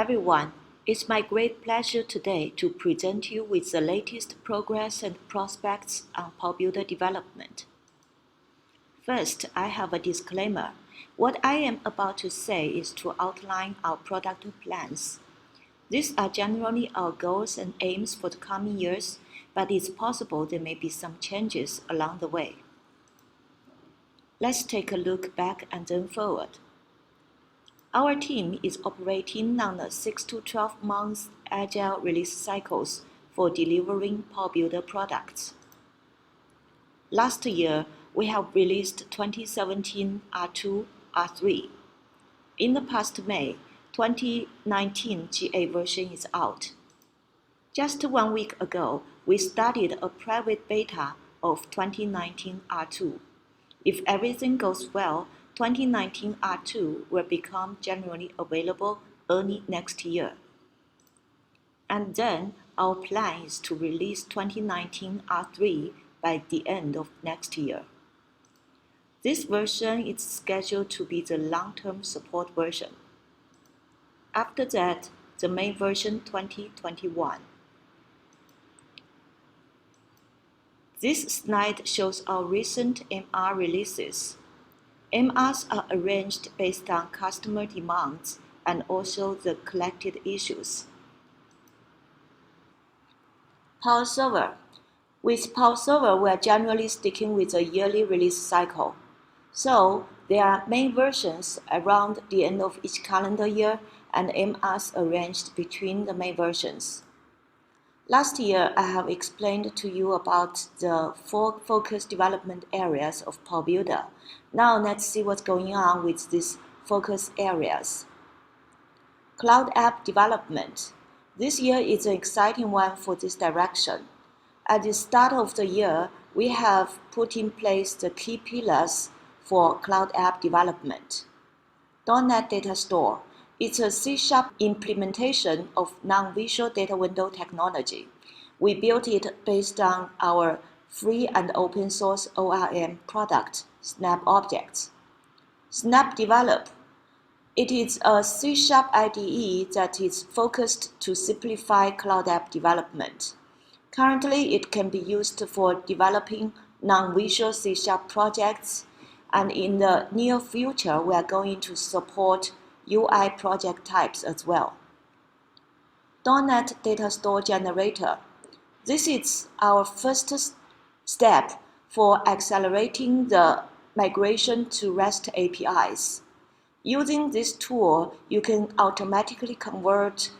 everyone. It's my great pleasure today to present you with the latest progress and prospects on PowerBuilder development. First, I have a disclaimer. What I am about to say is to outline our product plans. These are generally our goals and aims for the coming years, but it's possible there may be some changes along the way. Let's take a look back and then forward. Our team is operating on a 6 to 12 month agile release cycles for delivering PowerBuilder products. Last year, we have released 2017 R2, R3. In the past May, 2019 GA version is out. Just 1 week ago, we started a private beta of 2019 R2. If everything goes well, 2019 R2 will become generally available early next year. And then our plan is to release 2019 R3 by the end of next year. This version is scheduled to be the long-term support version. After that, the main version 2021. This slide shows our recent MR releases. MRs are arranged based on customer demands and also the collected issues. PowerServer. With PowerServer, we are generally sticking with a yearly release cycle. So, there are main versions around the end of each calendar year and MRs arranged between the main versions. Last year, I have explained to you about the 4 focus development areas of PowerBuilder. Now let's see what's going on with these focus areas. Cloud app development. This year is an exciting one for this direction. At the start of the year, we have put in place the key pillars for cloud app development. .NET Data Store. It's a C# implementation of non-visual data window technology. We built it based on our free and open source ORM product, SnapObjects. SnapDevelop. It is a C# IDE that is focused to simplify cloud app development. Currently, it can be used for developing non-visual C# projects, and in the near future, we are going to support UI project types as well. .NET Data Store Generator. This is our first step for accelerating the migration to REST APIs. Using this tool, you can automatically convert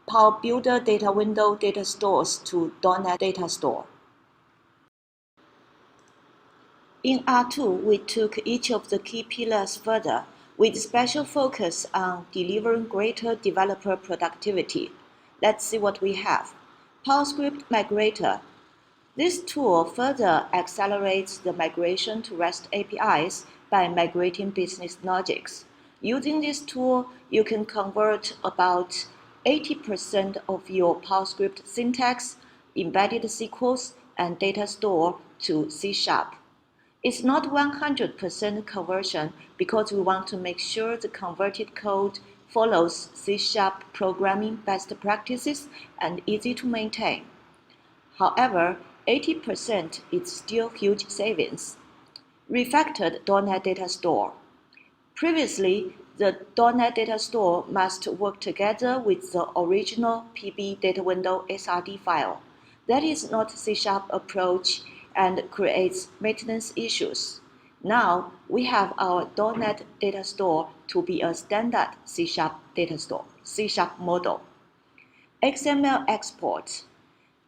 PowerBuilder data window data stores to .NET Data Store. In R2, we took each of the key pillars further, with special focus on delivering greater developer productivity. Let's see what we have. PowerScript Migrator. This tool further accelerates the migration to REST APIs by migrating business logics. Using this tool, you can convert about 80% of your PowerScript syntax, embedded SQLs, and data store to C#. It's not 100% conversion because we want to make sure the converted code follows C# programming best practices and easy to maintain. However, 80% is still huge savings. Refactored .NET Data Store. Previously, the .NET Data Store must work together with the original PB data window SRD file. That is not a C# approach and creates maintenance issues. Now, we have our .NET Data Store to be a standard C# data store, C# model. XML export.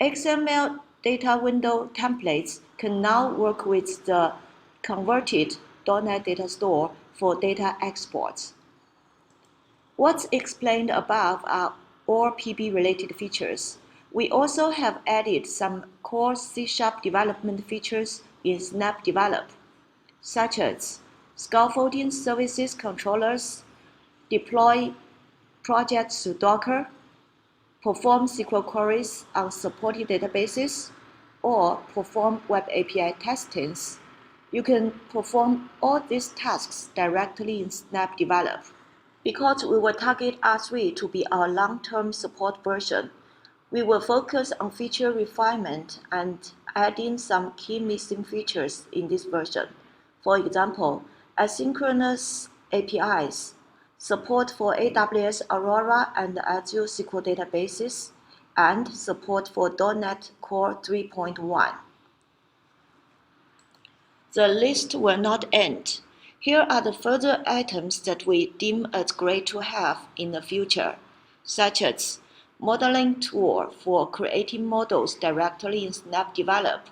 XML data window templates can now work with the converted .NET Data Store for data exports. What's explained above are all PB-related features. We also have added some core C# development features in SnapDevelop, such as scaffolding services controllers, deploy projects to Docker, perform SQL queries on supported databases, or perform web API testings. You can perform all these tasks directly in SnapDevelop. Because we will target R3 to be our long-term support version, we will focus on feature refinement and adding some key missing features in this version. For example, asynchronous APIs, support for AWS Aurora and Azure SQL databases, and support for .NET Core 3.1. The list will not end. Here are the further items that we deem as great to have in the future, such as modeling tool for creating models directly in SnapDevelop,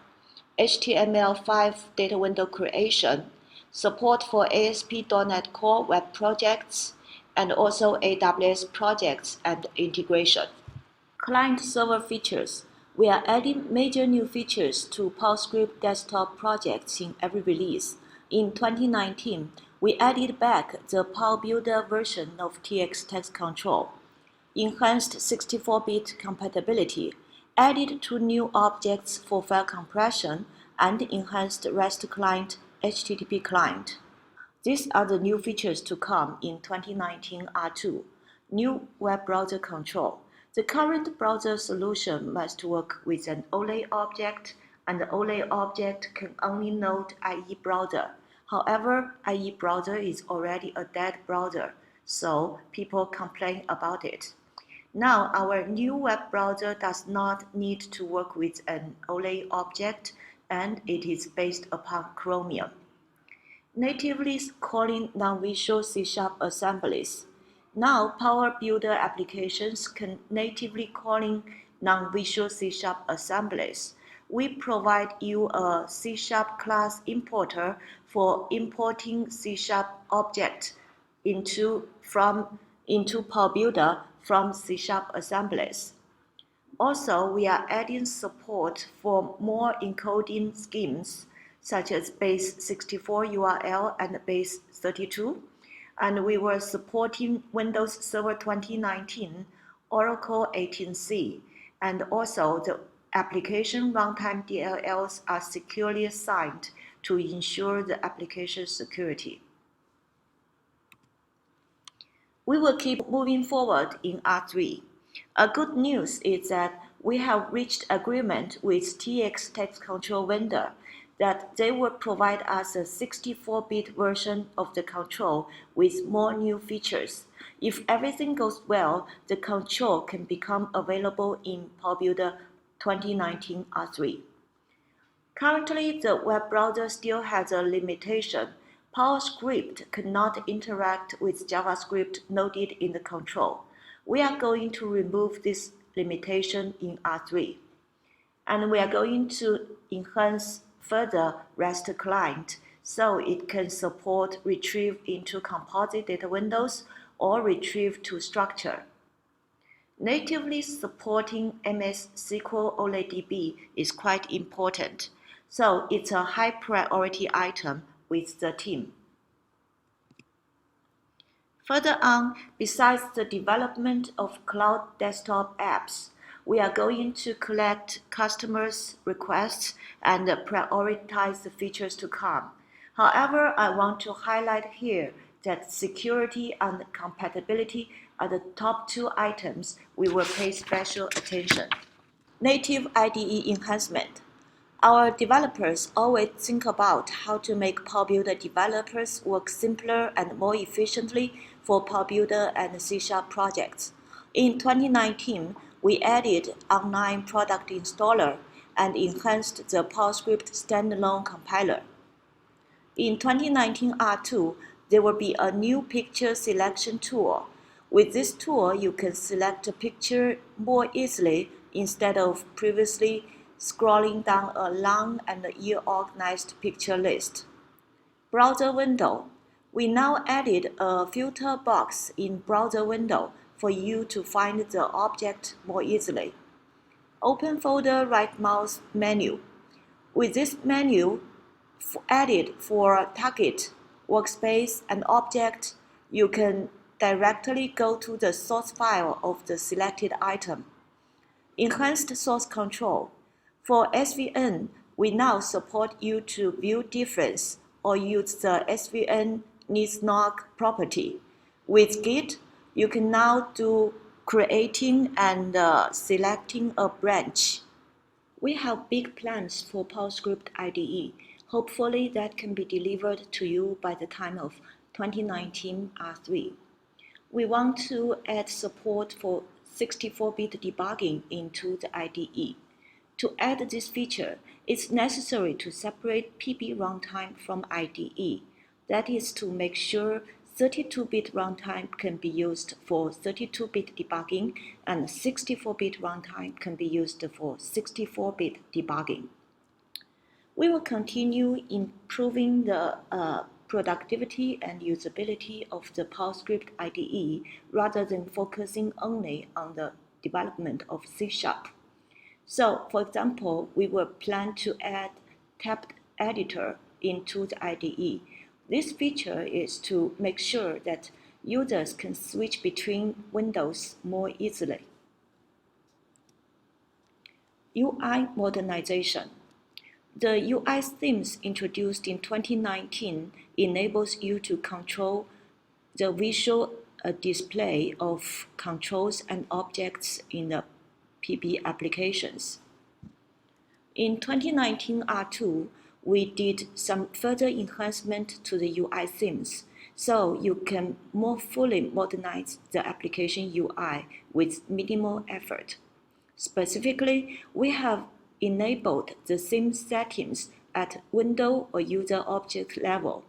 HTML5 data window creation, support for ASP.NET Core web projects, and also AWS projects and integration. Client-server features. We are adding major new features to PowerScript desktop projects in every release. In 2019, we added back the PowerBuilder version of TX text control, enhanced 64-bit compatibility, added 2 new objects for file compression, and enhanced REST client, HTTP client. These are the new features to come in 2019 R2. New web browser control. The current browser solution must work with an OLE object, and the OLE object can only load IE browser. However, IE browser is already a dead browser, so people complain about it. Now, our new web browser does not need to work with an OLE object, and it is based upon Chromium. Natively calling non-visual C# assemblies. Now, PowerBuilder applications can natively calling non-visual C# assemblies. We provide you a C# class importer for importing C# objects into PowerBuilder from C# assemblies. Also, we are adding support for more encoding schemes, such as base 64 URL and base 32. And we were supporting Windows Server 2019, Oracle 18c, and also the application runtime DLLs are securely assigned to ensure the application security. We will keep moving forward in R3. A good news is that we have reached agreement with TX text control vendor that they will provide us a 64-bit version of the control with more new features. If everything goes well, the control can become available in PowerBuilder 2019 R3. Currently, the web browser still has a limitation. PowerScript cannot interact with JavaScript loaded in the control. We are going to remove this limitation in R3. And we are going to enhance further REST client so it can support retrieve into composite data windows or retrieve to structure. Natively supporting MS SQL OLEDB is quite important, so it's a high priority item with the team. Further on, besides the development of cloud desktop apps, we are going to collect customers' requests and prioritize the features to come. However, I want to highlight here that security and compatibility are the top 2 items we will pay special attention. Native IDE enhancement. Our developers always think about how to make PowerBuilder developers work simpler and more efficiently for PowerBuilder and C# projects. In 2019, we added online product installer and enhanced the PowerScript standalone compiler. In 2019 R2, there will be a new picture selection tool. With this tool, you can select a picture more easily instead of previously scrolling down a long and ill-organized picture list. Browser window. We now added a filter box in browser window for you to find the object more easily. Open folder right mouse menu. With this menu added for target, workspace, and object, you can directly go to the source file of the selected item. Enhanced source control. For SVN, we now support you to view difference or use the SVN needs-not property. With Git, you can now do creating and selecting a branch. We have big plans for PowerScript IDE. Hopefully that can be delivered to you by the time of 2019 R3. We want to add support for 64-bit debugging into the IDE. To add this feature, it's necessary to separate PB runtime from IDE. That is to make sure 32-bit runtime can be used for 32-bit debugging and 64-bit runtime can be used for 64-bit debugging. We will continue improving the productivity and usability of the PowerScript IDE rather than focusing only on the development of C#. So, for example, we will plan to add tabbed editor into the IDE. This feature is to make sure that users can switch between windows more easily. UI modernization. The UI themes introduced in 2019 enables you to control the visual display of controls and objects in the PB applications. In 2019 R2, we did some further enhancement to the UI themes, so you can more fully modernize the application UI with minimal effort. Specifically, we have enabled the theme settings at window or user object level.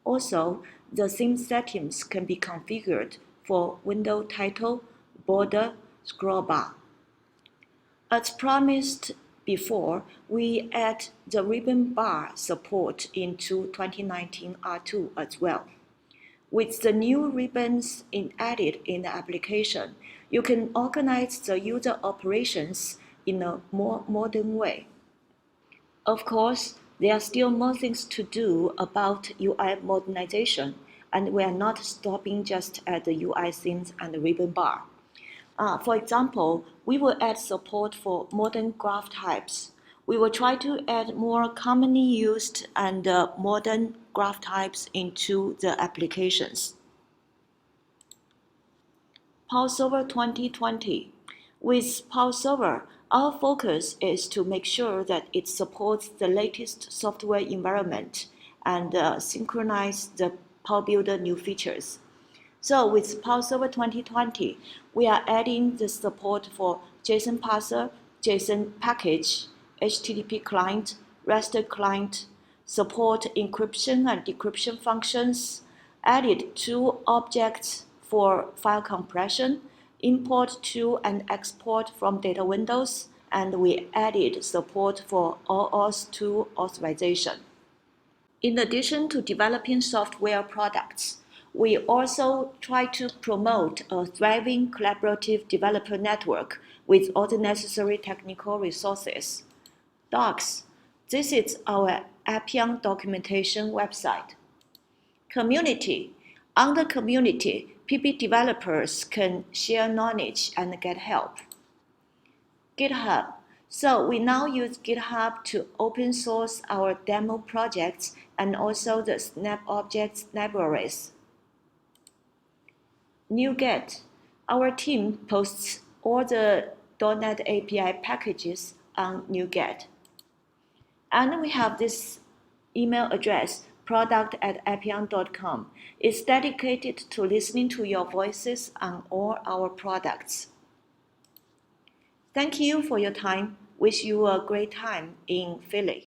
Also, the theme settings can be configured for window title, border, scroll bar. As promised before, we add the ribbon bar support into 2019 R2 as well. With the new ribbons added in the application, you can organize the user operations in a more modern way. Of course, there are still more things to do about UI modernization, and we are not stopping just at the UI themes and the ribbon bar. For example, we will add support for modern graph types. We will try to add more commonly used and modern graph types into the applications. PowerServer 2020. With PowerServer, our focus is to make sure that it supports the latest software environment and synchronize the PowerBuilder new features. So with PowerServer 2020, we are adding the support for JSON parser, JSON package, HTTP client, REST client, support encryption and decryption functions, added 2 objects for file compression, import to and export from data windows, and we added support for OAuth 2 authorization. In addition to developing software products, we also try to promote a thriving collaborative developer network with all the necessary technical resources. Docs. This is our Appeon documentation website. Community. Under community, PB developers can share knowledge and get help. GitHub. So we now use GitHub to open source our demo projects and also the SnapObjects libraries. NuGet. Our team posts all the .NET API packages on NuGet. And we have this email address, product@appeon.com. It's dedicated to listening to your voices on all our products. Thank you for your time. Wish you a great time in Philly.